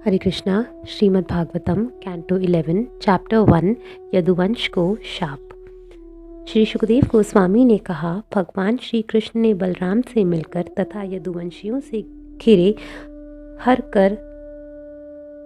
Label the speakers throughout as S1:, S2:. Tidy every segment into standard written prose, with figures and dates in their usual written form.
S1: हरे Krishna. Shrimad Bhagavatam canto 11 chapter 1 यदुवंश को शाप। श्री सुखदेव गोस्वामी ने कहा, भगवान श्री कृष्ण ने बलराम से मिलकर तथा यदुवंशियों से घिरे हर कर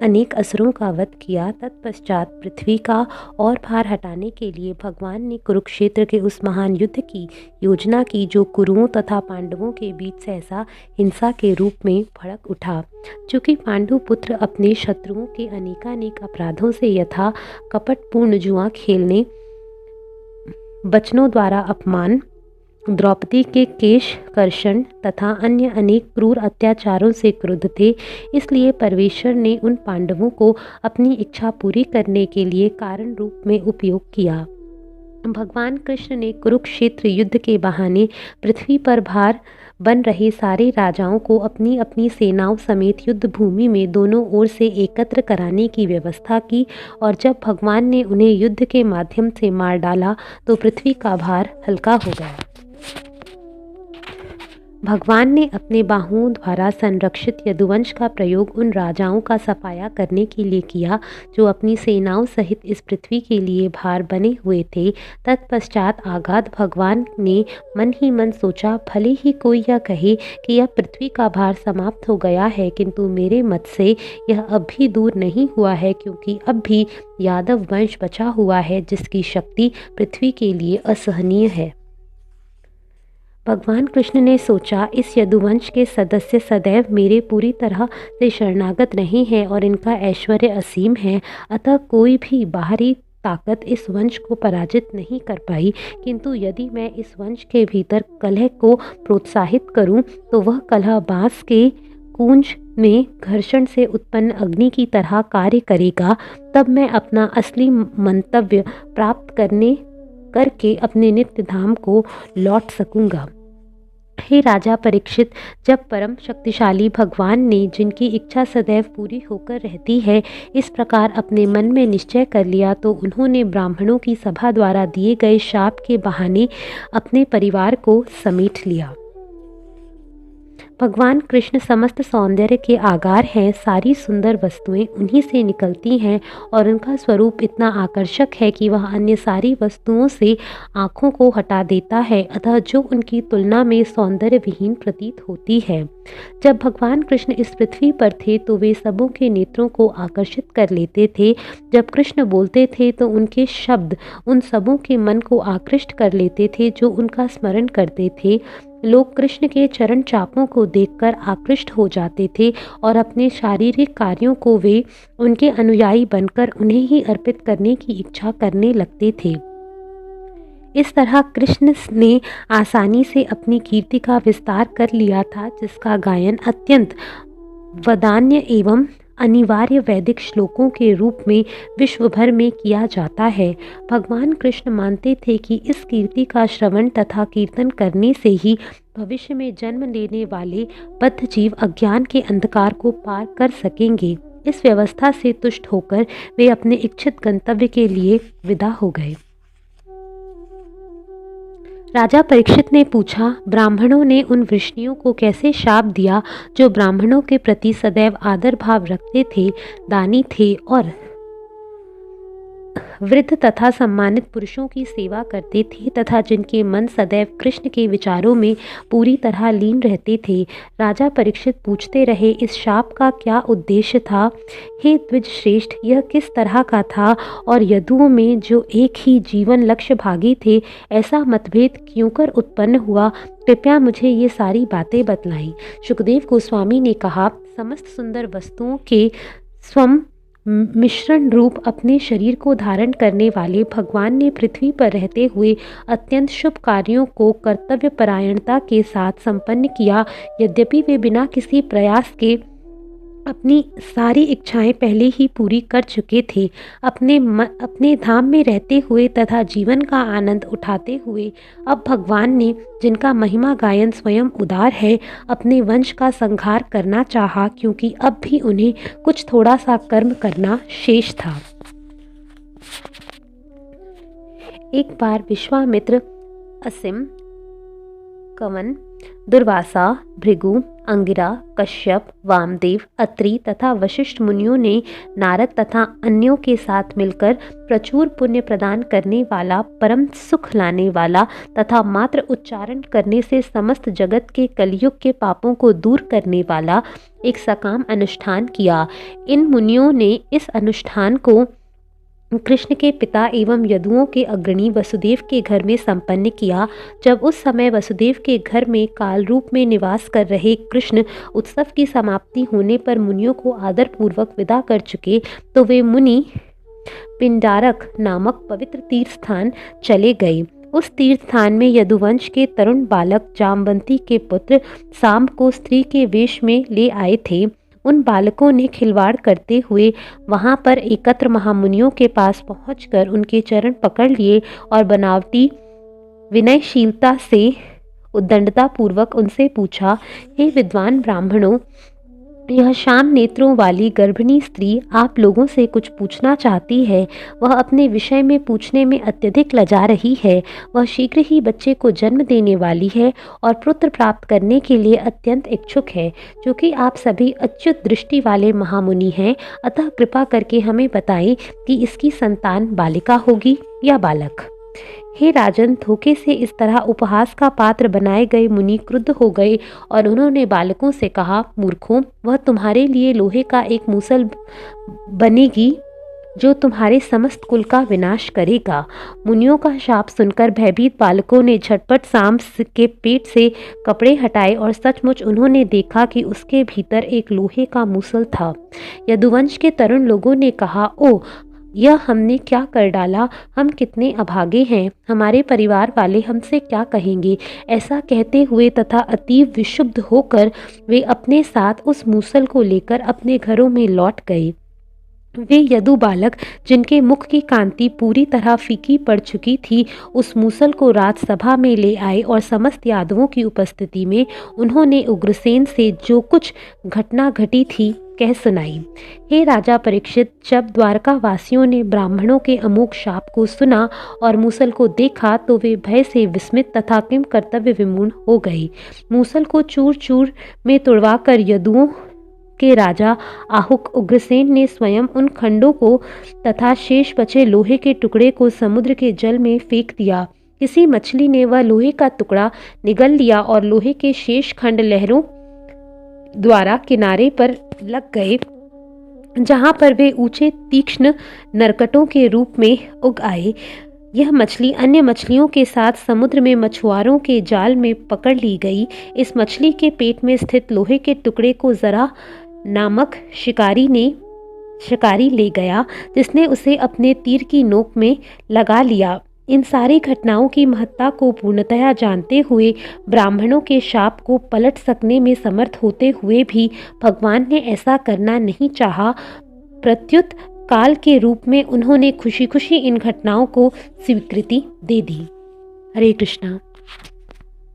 S1: अनेक असुरों का वध किया। तत्पश्चात पृथ्वी का और भार हटाने के लिए भगवान ने कुरुक्षेत्र के उस महान युद्ध की योजना की जो कुरुओं तथा पांडवों के बीच सहसा हिंसा के रूप में भड़क उठा। चूँकि पांडु पुत्र अपने शत्रुओं के अनेकानेक अपराधों से यथा कपटपूर्ण जुआ खेलने, वचनों द्वारा अपमान, द्रौपदी के केश कर्षण तथा अन्य अनेक क्रूर अत्याचारों से क्रुद्ध थे, इसलिए परमेश्वर ने उन पांडवों को अपनी इच्छा पूरी करने के लिए कारण रूप में उपयोग किया। भगवान कृष्ण ने कुरुक्षेत्र युद्ध के बहाने पृथ्वी पर भार बन रहे सारे राजाओं को अपनी अपनी सेनाओं समेत युद्ध भूमि में दोनों ओर से एकत्र कराने की व्यवस्था की, और जब भगवान ने उन्हें युद्ध के माध्यम से मार डाला तो पृथ्वी का भार हल्का हो गया। भगवान ने अपने बाहुओं द्वारा संरक्षित यदुवंश का प्रयोग उन राजाओं का सफाया करने के लिए किया जो अपनी सेनाओं सहित इस पृथ्वी के लिए भार बने हुए थे। तत्पश्चात आगाध भगवान ने मन ही मन सोचा, भले ही कोई यह कहे कि यह पृथ्वी का भार समाप्त हो गया है, किंतु मेरे मत से यह अब भी दूर नहीं हुआ है, क्योंकि अब भी यादव वंश बचा हुआ है जिसकी शक्ति पृथ्वी के लिए असहनीय है। भगवान कृष्ण ने सोचा, इस यदुवंश के सदस्य सदैव मेरे पूरी तरह से शरणागत रहे हैं और इनका ऐश्वर्य असीम है, अतः कोई भी बाहरी ताकत इस वंश को पराजित नहीं कर पाई। किंतु यदि मैं इस वंश के भीतर कलह को प्रोत्साहित करूं, तो वह कलह बांस के कूंज में घर्षण से उत्पन्न अग्नि की तरह कार्य करेगा। तब मैं अपना असली मंतव्य प्राप्त करके अपने नित्य धाम को लौट सकूंगा। हे राजा परीक्षित, जब परम शक्तिशाली भगवान ने, जिनकी इच्छा सदैव पूरी होकर रहती है, इस प्रकार अपने मन में निश्चय कर लिया, तो उन्होंने ब्राह्मणों की सभा द्वारा दिए गए शाप के बहाने अपने परिवार को समेट लिया। भगवान कृष्ण समस्त सौंदर्य के आगार हैं। सारी सुंदर वस्तुएं उन्हीं से निकलती हैं और उनका स्वरूप इतना आकर्षक है कि वह अन्य सारी वस्तुओं से आँखों को हटा देता है, अतः जो उनकी तुलना में सौंदर्य विहीन प्रतीत होती है। जब भगवान कृष्ण इस पृथ्वी पर थे तो वे सबों के नेत्रों को आकर्षित कर लेते थे। जब कृष्ण बोलते थे तो उनके शब्द उन सबों के मन को आकृष्ट कर लेते थे जो उनका स्मरण करते थे। लोग कृष्ण के चरण चापों को देखकर आकृष्ट हो जाते थे और अपने शारीरिक कार्यों को वे उनके अनुयायी बनकर उन्हें ही अर्पित करने की इच्छा करने लगते थे। इस तरह कृष्ण ने आसानी से अपनी कीर्ति का विस्तार कर लिया था, जिसका गायन अत्यंत वदान्य एवं अनिवार्य वैदिक श्लोकों के रूप में विश्व भर में किया जाता है। भगवान कृष्ण मानते थे कि इस कीर्ति का श्रवण तथा कीर्तन करने से ही भविष्य में जन्म लेने वाले बद्ध जीव अज्ञान के अंधकार को पार कर सकेंगे। इस व्यवस्था से तुष्ट होकर वे अपने इच्छित गंतव्य के लिए विदा हो गए। राजा परीक्षित ने पूछा, ब्राह्मणों ने उन वृष्णियों को कैसे शाप दिया जो ब्राह्मणों के प्रति सदैव आदर भाव रखते थे, दानी थे और वृद्ध तथा सम्मानित पुरुषों की सेवा करते थे तथा जिनके मन सदैव कृष्ण के विचारों में पूरी तरह लीन रहते थे। राजा परीक्षित पूछते रहे, इस शाप का क्या उद्देश्य था? हे द्विज श्रेष्ठ, यह किस तरह का था और यदुओं में जो एक ही जीवन लक्ष्य भागी थे, ऐसा मतभेद क्यों कर उत्पन्न हुआ? कृपया मुझे ये सारी बातें बतलाएं। सुखदेव गोस्वामी ने कहा, समस्त सुंदर वस्तुओं के स्वयं मिश्रण रूप अपने शरीर को धारण करने वाले भगवान ने पृथ्वी पर रहते हुए अत्यंत शुभ कार्यों को कर्तव्य परायणता के साथ संपन्न किया। यद्यपि वे बिना किसी प्रयास के अपनी सारी इच्छाएं पहले ही पूरी कर चुके थे, अपने धाम में रहते हुए तथा जीवन का आनंद उठाते हुए, अब भगवान ने, जिनका महिमा गायन स्वयं उदार है, अपने वंश का संहार करना चाहा, क्योंकि अब भी उन्हें कुछ थोड़ा सा कर्म करना शेष था। एक बार विश्वामित्र, असीम, कवन, दुर्वासा, भृगु, अंगिरा, कश्यप, वामदेव, अत्रि तथा वशिष्ठ मुनियों ने नारद तथा अन्यों के साथ मिलकर प्रचुर पुण्य प्रदान करने वाला, परम सुख लाने वाला तथा मात्र उच्चारण करने से समस्त जगत के कलयुग के पापों को दूर करने वाला एक सकाम अनुष्ठान किया। इन मुनियों ने इस अनुष्ठान को कृष्ण के पिता एवं यदुओं के अग्रणी वसुदेव के घर में संपन्न किया। जब उस समय वसुदेव के घर में काल रूप में निवास कर रहे कृष्ण उत्सव की समाप्ति होने पर मुनियों को आदर पूर्वक विदा कर चुके, तो वे मुनि पिंडारक नामक पवित्र तीर्थ स्थान चले गए। उस तीर्थ स्थान में यदुवंश के तरुण बालक जामवंती के पुत्र सांब को स्त्री के वेश में ले आए थे। उन बालकों ने खिलवाड़ करते हुए वहां पर एकत्र महामुनियों के पास पहुंचकर उनके चरण पकड़ लिए और बनावटी विनयशीलता से उद्दंडता पूर्वक उनसे पूछा, हे विद्वान ब्राह्मणों, यह श्याम नेत्रों वाली गर्भिणी स्त्री आप लोगों से कुछ पूछना चाहती है। वह अपने विषय में पूछने में अत्यधिक लजा रही है। वह शीघ्र ही बच्चे को जन्म देने वाली है और पुत्र प्राप्त करने के लिए अत्यंत इच्छुक है। क्योंकि आप सभी अच्युत दृष्टि वाले महामुनि हैं, अतः कृपा करके हमें बताएं कि इसकी संतान बालिका होगी या बालक। हे राजन, धोखे से इस तरह उपहास का पात्र बनाए गए मुनि क्रुद्ध हो गए और उन्होंने बालकों से कहा, मूर्खों, वह तुम्हारे लिए लोहे का एक मूसल बनेगी जो तुम्हारे समस्त कुल का विनाश करेगा। मुनियों का शाप सुनकर भयभीत बालकों ने झटपट सांब के पेट से कपड़े हटाए और सचमुच उन्होंने देखा कि उसके भीतर एक लोहे का मूसल था। यदुवंश के तरुण लोगों ने कहा, ओ, यह हमने क्या कर डाला, हम कितने अभागे हैं, हमारे परिवार वाले हमसे क्या कहेंगे। ऐसा कहते हुए तथा अतीव विक्षुब्ध होकर वे अपने साथ उस मूसल को लेकर अपने घरों में लौट गए। वे यदु बालक, जिनके मुख की कांति पूरी तरह फीकी पड़ चुकी थी, उस मूसल को राजसभा में ले आए और समस्त यादवों की उपस्थिति में उन्होंने उग्रसेन से जो कुछ घटना घटी थी कह सुनाई। हे राजा परीक्षित, जब द्वारका वासियों ने ब्राह्मणों के अमोघ शाप को सुना और मूसल को देखा तो वे भय से विस्मित तथा किम कर्तव्य विमूढ़ हो गए। मूसल को चूर चूर में तुड़वाकर यदुओं के राजा आहुक उग्रसेन ने स्वयं उन खंडों को तथा शेष बचे लोहे के टुकड़े को समुद्र के जल में फेंक दिया। किसी मछली ने वह लोहे का टुकड़ा निगल लिया और लोहे के शेष खंड लहरों द्वारा किनारे पर लग गए, जहां पर वे ऊंचे तीक्ष्ण नरकटों के रूप में उग आए। यह मछली अन्य मछलियों के साथ समुद्र में मछुआरों के जाल में पकड़ ली गई। इस मछली के पेट में स्थित लोहे के टुकड़े को जरा नामक शिकारी ले गया, जिसने उसे अपने तीर की नोक में लगा लिया। इन सारी घटनाओं की महत्ता को पूर्णतया जानते हुए, ब्राह्मणों के शाप को पलट सकने में समर्थ होते हुए भी भगवान ने ऐसा करना नहीं चाहा। प्रत्युत काल के रूप में उन्होंने खुशी खुशी इन घटनाओं को स्वीकृति दे दी। हरे कृष्णा।